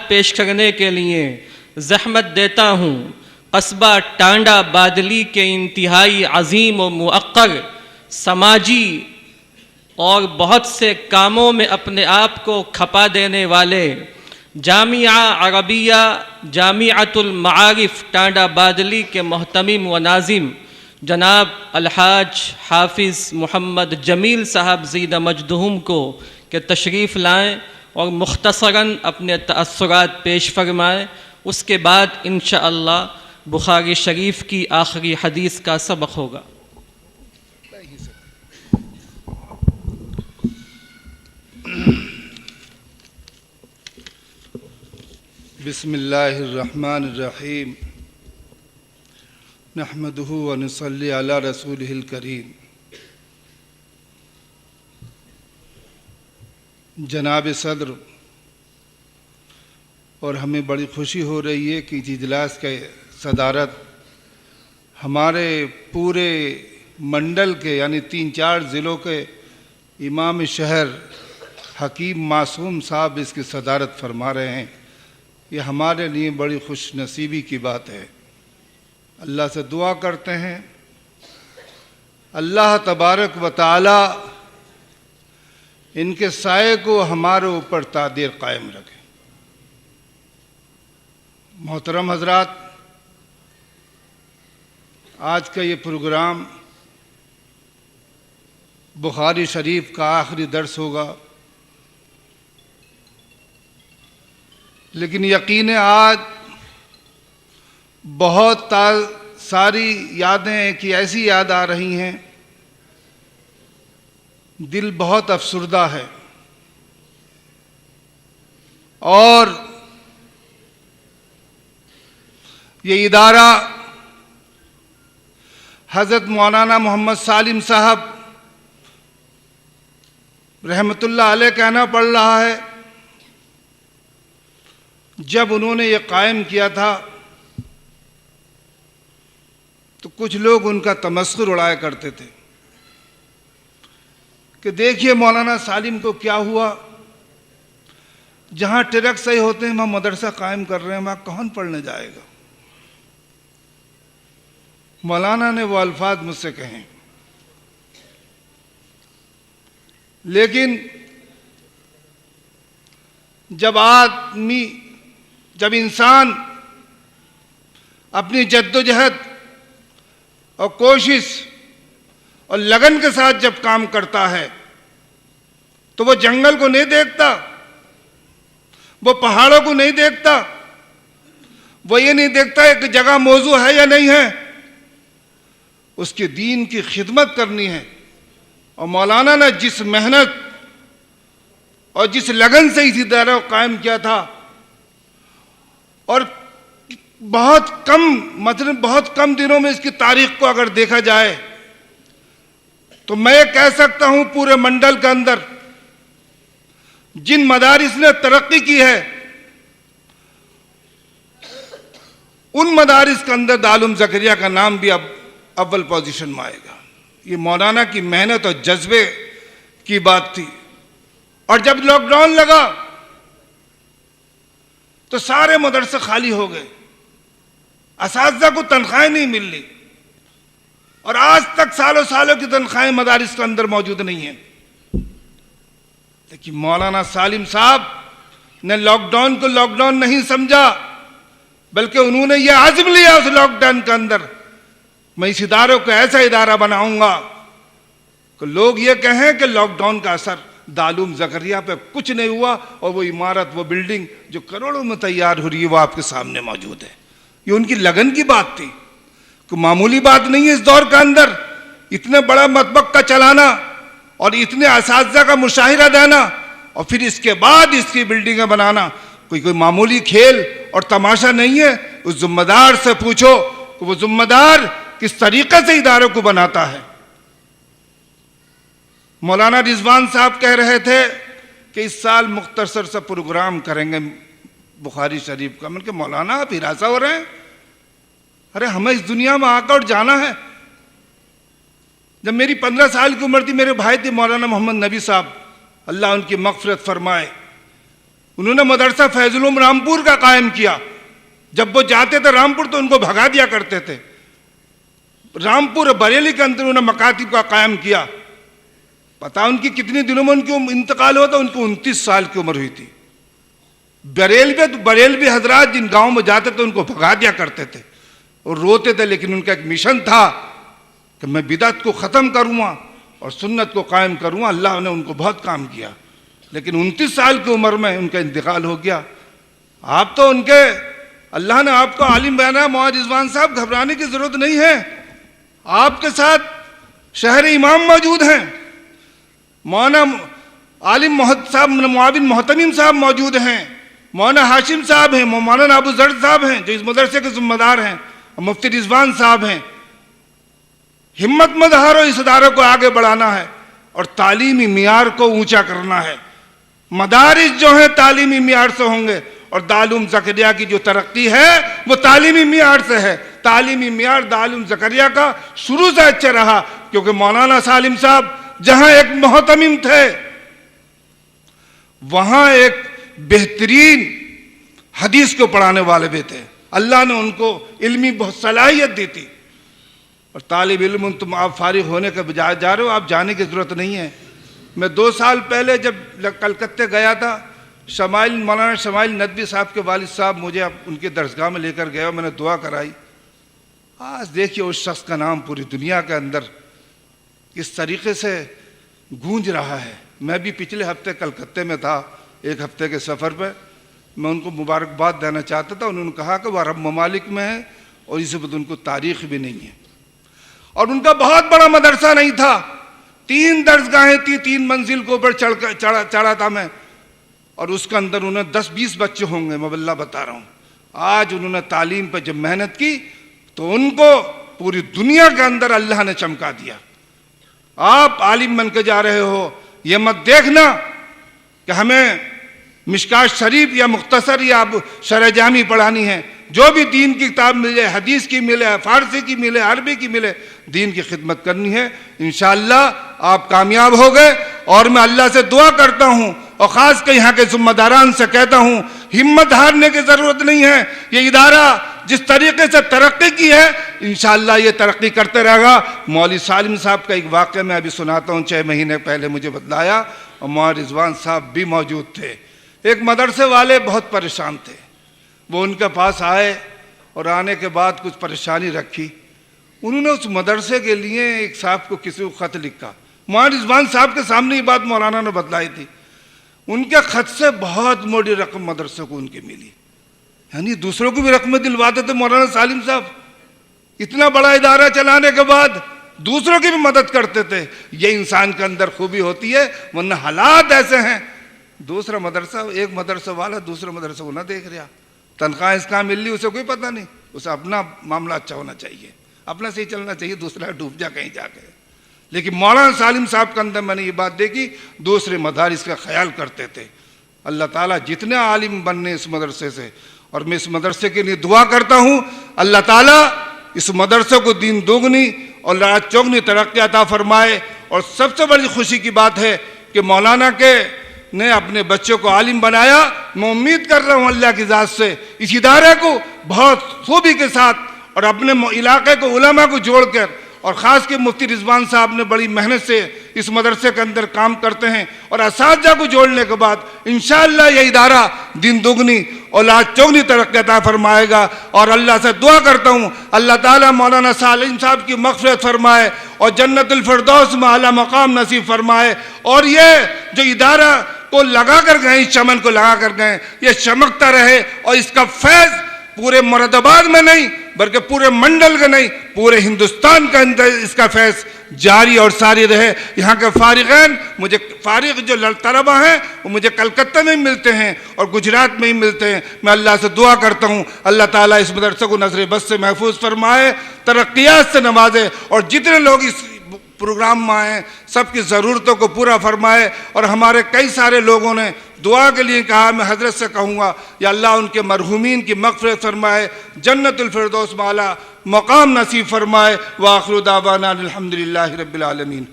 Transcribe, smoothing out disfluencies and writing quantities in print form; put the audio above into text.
पेश करने के लिए ज़हमत देता हूँ। कस्बा टांडा बादली के इंतहाई अजीम व मुअक्कर समाजी और बहुत से कामों में अपने आप को खपा देने वाले जामिया अरबिया जामिअतुल मारिफ टांडा बादली के मोहतमिम व नाजिम जनाब अलहाज हाफिज़ मोहम्मद जमील साहब ज़ीदा मजदूम को के तशरीफ़ लाएँ और मुख्तसरन अपने तअस्सुरात पेश फरमाएँ। उसके बाद इंशाअल्लाह बुखारी शरीफ की आखिरी हदीस का सबक होगा। बिस्मिल्लाहिर्रहमानिर्रहीम नहमदुहु व नसल्ली अला रसूलिहिल करीम। जनाब सदर, और हमें बड़ी खुशी हो रही है कि इस इजलास के सदारत हमारे पूरे मंडल के यानी 3-4 ज़िलों के इमाम शहर हकीम मासूम साहब इसकी सदारत फरमा रहे हैं। ये हमारे लिए बड़ी खुश नसीबी की बात है। अल्लाह से दुआ करते हैं अल्लाह तबारक व तआला इनके साये को हमारे ऊपर तादीर कायम रखे। मोहतरम हजरात, आज का ये प्रोग्राम बुखारी शरीफ का आखिरी दर्स होगा, लेकिन यकीन है आज बहुत सारी यादें कि ऐसी याद आ रही हैं, दिल बहुत अफसुर्दा है। और ये इदारा हज़रत मौलाना मोहम्मद सालिम साहब रहमतुल्लाह अलैह कहना पड़ रहा है। जब उन्होंने ये कायम किया था तो कुछ लोग उनका तमस्खुर उड़ाया करते थे कि देखिए मौलाना सालिम को क्या हुआ, जहाँ ट्रक सही होते हैं वहाँ मदरसा कायम कर रहे हैं, वहाँ कौन पढ़ने जाएगा। मौलाना ने वो अल्फाज मुझसे कहे, लेकिन जब इंसान अपनी जद्दोजहद और कोशिश और लगन के साथ जब काम करता है तो वो जंगल को नहीं देखता, वो पहाड़ों को नहीं देखता, वो ये नहीं देखता है कि जगह मौजू है या नहीं है, उसके दीन की खिदमत करनी है। और मौलाना ने जिस मेहनत और जिस लगन से इस इदारे को कायम किया था, और बहुत कम दिनों में इसकी तारीख को अगर देखा जाए तो मैं कह सकता हूं पूरे मंडल के अंदर जिन मदारिस ने तरक्की की है उन मदारिस के अंदर दारुल ज़करिया का नाम भी अब अव्वल पोजीशन में आएगा। ये मौलाना की मेहनत और जज्बे की बात थी। और जब लॉकडाउन लगा तो सारे मदरसे खाली हो गए, असातिज़ा को तनख्वाहें नहीं मिल रही, और आज तक सालों सालों की तनख्वाहें मदारिस के अंदर मौजूद नहीं है। लेकिन मौलाना सालिम साहब ने लॉकडाउन को लॉकडाउन नहीं समझा, बल्कि उन्होंने यह आज़म लिया उस लॉकडाउन के अंदर, मैं इस इदारे को ऐसा इदारा बनाऊंगा कि लोग ये कहें कि लॉकडाउन का असर दारुल ज़करिया पे कुछ नहीं हुआ, और वो इमारत, वो बिल्डिंग जो करोड़ों में तैयार हो रही है वो आपके सामने मौजूद है। ये उनकी लगन की बात थी, कोई मामूली बात नहीं है। इस दौर के अंदर इतने बड़ा मतबक का चलाना और इतने असातिज़ा का मुशाहिरा देना और फिर इसके बाद इसकी बिल्डिंगें बनाना कोई मामूली खेल और तमाशा नहीं है। उस जिम्मेदार से पूछो कि वो जिम्मेदार किस तरीके से इदारों को बनाता है। मौलाना रिजवान साहब कह रहे थे कि इस साल मुख्तसर सा प्रोग्राम करेंगे बुखारी शरीफ का। मैंने कहा मौलाना आप हिरासा हो रहे हैं, अरे हमें इस दुनिया में आकर और जाना है। जब मेरी 15 साल की उम्र थी, मेरे भाई थे मौलाना मोहम्मद नबी साहब, अल्लाह उनकी मग़फ़िरत फरमाए, उन्होंने मदरसा फैजुल उलूम रामपुर का कायम किया। जब वो जाते थे रामपुर तो उनको भगा दिया करते थे। रामपुर और बरेली के अंदर उन्होंने मकातिब का कायम किया। पता उनकी कितने दिनों में उनकी इंतकाल हुआ था? उनको 29 साल की उम्र हुई थी। बरेलवी हजरात जिन गांव में जाते थे उनको भगा दिया करते थे और रोते थे, लेकिन उनका एक मिशन था कि मैं बिदअत को ख़त्म करूँगा और सुन्नत को कायम करूँगा। अल्लाह ने उनको बहुत काम किया, लेकिन 29 साल की उम्र में उनका इंतकाल हो गया। आप तो उनके, अल्लाह ने आपको आलिम बनाया। मौलाना रिजवान साहब, घबराने की ज़रूरत नहीं है। आपके साथ शहर इमाम मौजूद हैं, मौलाना आलिम साहब मुआविन मोहतमीम साहब मौजूद हैं, मौलाना हाशिम साहब हैं, मौलाना अबू जर साहब हैं जो इस मदरसे के जिम्मेदार हैं, और मुफ्ती रिजवान साहब हैं। हिम्मत मत हारो, इस इदारे को आगे बढ़ाना है और तालीमी मियार को ऊंचा करना है। मदारिस जो हैं तालीमी मियार से होंगे और दारुल ज़करिया की जो तरक्की है वो तालीमी मियार से है। तालीमी मियार दारुल ज़करिया का शुरू से अच्छा रहा, क्योंकि मौलाना सालिम साहब जहां एक मोहतमिम थे वहां एक बेहतरीन हदीस को पढ़ाने वाले भी थे। अल्लाह ने उनको इल्मी बहुत सलाहियत दी थी। और तालिब इल्म तुम आप फारिग होने के बजाय जा रहे हो, आप जाने की ज़रूरत नहीं है। मैं 2 साल पहले जब कलकत्ते गया था, मौलाना शमाइल नदवी साहब के वालिद साहब मुझे अब उनके दरसगाह में लेकर गए और मैंने दुआ कराई। आज देखिए उस शख्स का नाम पूरी दुनिया के अंदर किस तरीके से गूंज रहा है। मैं भी पिछले हफ्ते कलकत्ते में था, 1 हफ्ते के सफ़र पर। मैं उनको मुबारकबाद देना चाहता था। उन्होंने कहा कि वह अरब ममालिक में है और इस वक्त उनको तारीख़ भी नहीं है। और उनका बहुत बड़ा मदरसा नहीं था, 3 दरसगाहें थी, 3 मंजिल के ऊपर चढ़ा था मैं, और उसके अंदर उन्हें 10-20 बच्चे होंगे, मैं वल्लाह बता रहा हूँ। आज उन्होंने तालीम पर जब मेहनत की तो उनको पूरी दुनिया के अंदर अल्लाह ने चमका दिया। आप आलिम बन के जा रहे हो, ये मत देखना कि हमें मिशकात शरीफ या मुख्तसर या शरह जामी पढ़ानी है। जो भी दीन की किताब मिले, हदीस की मिले, फारसी की मिले, अरबी की मिले, दीन की खिदमत करनी है। इंशाअल्लाह आप कामयाब हो गए। और मैं अल्लाह से दुआ करता हूँ और ख़ास कर यहाँ के ज़िम्मेदारान से कहता हूँ, हिम्मत हारने की ज़रूरत नहीं है। ये इदारा जिस तरीके से तरक्की की है, इंशाअल्लाह ये तरक्की करते रहेगा। मौलवी सालिम साहब का एक वाक़या मैं अभी सुनाता हूँ। 6 महीने पहले मुझे बतलाया और मौलाना रिजवान साहब भी मौजूद थे। एक मदरसे वाले बहुत परेशान थे, वो उनके पास आए और आने के बाद कुछ परेशानी रखी। उन्होंने उस मदरसे के लिए एक साहब को किसी को ख़त लिखा। मौलाना रिजवान साहब के सामने ये बात मौलाना ने बतलाई थी। उनके ख़त से बहुत मोटी रकम मदरसे को उनकी मिली, यानी दूसरों को भी रकमें दिलवाते थे मौलाना सालिम साहब। इतना बड़ा इदारा चलाने के बाद दूसरों की भी मदद करते थे। ये इंसान के अंदर खूबी होती है, वरना हालात ऐसे हैं। दूसरा मदरसा, एक मदरसा वाला दूसरे मदरसे को ना देख रहा, तनख्वाह इसका मिल रही, उसे कोई पता नहीं। उसे अपना मामला अच्छा होना चाहिए, अपना सही चलना चाहिए, दूसरा डूब जा कहीं जाके। लेकिन मौलाना सालिम साहब के अंदर मैंने ये बात देखी, दूसरे मदारिस का ख्याल करते थे। अल्लाह ताला जितने आलिम बनने इस मदरसे से, और मैं इस मदरसे के लिए दुआ करता हूँ, अल्लाह ताला इस मदरसे को दीन दोगुनी और रात चौगुनी तरक्की अता फरमाए। और सबसे बड़ी खुशी की बात है कि मौलाना के ने अपने बच्चों को आलिम बनाया। मैं उम्मीद कर रहा हूँ अल्लाह की ज़ात से इस इदारे को बहुत खूबी के साथ और अपने इलाके को उलमा को जोड़कर, और ख़ास के मुफ्ती रिजवान साहब ने बड़ी मेहनत से इस मदरसे के अंदर काम करते हैं, और असातिज़ा को जोड़ने के बाद इंशाअल्लाह ये इदारा दिन दुगनी और रात चौगनी तरक्की अता फरमाएगा। और अल्लाह से दुआ करता हूँ अल्लाह ताला मौलाना सालिम साहब की मग़फ़िरत फरमाए और जन्नतुल फ़िरदौस में आला मकाम नसीब फरमाए। और ये जो इदारा को लगा कर गए, इस चमन को लगा कर गए, ये चमकता रहे और इसका फैज़ पूरे मुरादाबाद में नहीं बल्कि पूरे मंडल के नहीं, पूरे हिंदुस्तान के अंदर इसका फैज़ जारी और सारी रहे। यहाँ के फारिगैन, मुझे फारिग जो तलबा हैं वो मुझे कलकत्ता में ही मिलते हैं और गुजरात में ही मिलते हैं। मैं अल्लाह से दुआ करता हूँ अल्लाह ताला इस मदरसे को नज़र बस से महफूज फरमाए, तरक्कियात से नवाजे, और जितने लोग इस प्रोग्राम में आए सबकी ज़रूरतों को पूरा फरमाए। और हमारे कई सारे लोगों ने दुआ के लिए कहा, मैं हज़रत से कहूँगा या अल्लाह उनके मरहूमीन की मग़फ़िरत फरमाए, जन्नतुल फ़िरदौस में आला मकाम नसीब फरमाए। व आखिरु दावाना अल्हम्दुलिल्लाहि रब्बिल आलमीन।